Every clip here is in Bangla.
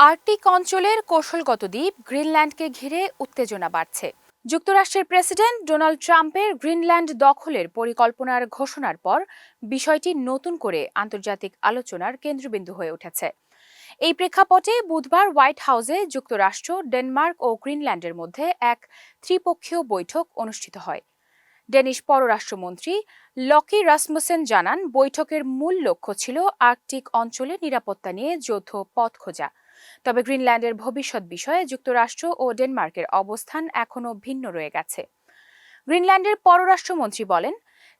আর্কটিক অঞ্চলের কৌশলগত দ্বীপ গ্রিনল্যান্ডকে ঘিরে উত্তেজনা বাড়ছে। যুক্তরাষ্ট্রের প্রেসিডেন্ট ডোনাল্ড ট্রাম্পের গ্রিনল্যান্ড দখলের পরিকল্পনার ঘোষণার পর বিষয়টি নতুন করে আন্তর্জাতিক আলোচনার কেন্দ্রবিন্দু হয়ে উঠেছে। এই প্রেক্ষাপটে বুধবার হোয়াইট হাউসে যুক্তরাষ্ট্র, ডেনমার্ক ও গ্রিনল্যান্ডের মধ্যে এক ত্রিপক্ষীয় বৈঠক অনুষ্ঠিত হয়। ডেনিশ পররাষ্ট্রমন্ত্রী লকি রাসমুসেন জানান, বৈঠকের মূল লক্ষ্য ছিল আর্কটিক অঞ্চলের নিরাপত্তা নিয়ে যৌথ পথ খোঁজা। তবে গ্রিনল্যান্ডের ভবিষ্যৎ বিষয়ে যুক্তরাষ্ট্র ও ডেনমার্কের অবস্থান এখনও ভিন্ন রয়ে গেছে। গ্রিনল্যান্ডের পররাষ্ট্রমন্ত্রী বলেন,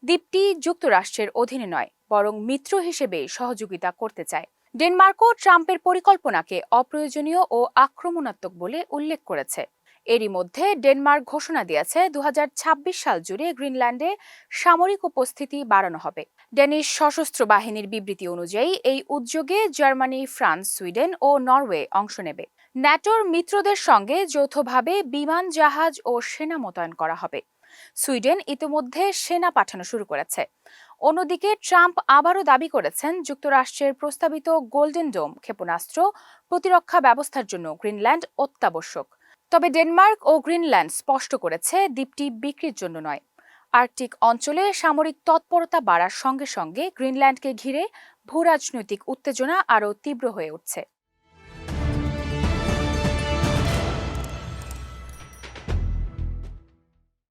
দ্বীপটি যুক্তরাষ্ট্রের অধীনে নয়, বরং মিত্র হিসেবে সহযোগিতা করতে চায়। ডেনমার্কও ট্রাম্পের পরিকল্পনাকে অপ্রয়োজনীয় ও আক্রমণাত্মক বলে উল্লেখ করেছে। এরই মধ্যে ডেনমার্ক ঘোষণা দিয়েছে 2026 সাল জুড়ে গ্রিনল্যান্ডে সামরিক উপস্থিতি বাড়ানো হবে। ডেনিশ সশস্ত্র বাহিনীর বিবৃতি অনুযায়ী এই উদ্যোগে জার্মানি, ফ্রান্স, সুইডেন ও নরওয়ে অংশ নেবে। ন্যাটোর মিত্রদের সঙ্গে যৌথভাবে বিমান, জাহাজ ও সেনা মোতায়েন করা হবে। সুইডেন ইতিমধ্যে সেনা পাঠানো শুরু করেছে। অন্যদিকে ট্রাম্প আবারও দাবি করেছেন, যুক্তরাষ্ট্রের প্রস্তাবিত গোল্ডেন ডোম ক্ষেপণাস্ত্র প্রতিরক্ষা ব্যবস্থার জন্য গ্রিনল্যান্ড অত্যাবশ্যক। তবে ডেনমার্ক ও গ্রিনল্যান্ড স্পষ্ট করেছে, দ্বীপটি বিক্রির জন্য নয়। আর্কটিক অঞ্চলে সামরিক তৎপরতা বাড়ার সঙ্গে সঙ্গে গ্রিনল্যান্ডকে ঘিরে ভূরাজনৈতিক উত্তেজনা আরও তীব্র হয়ে উঠছে।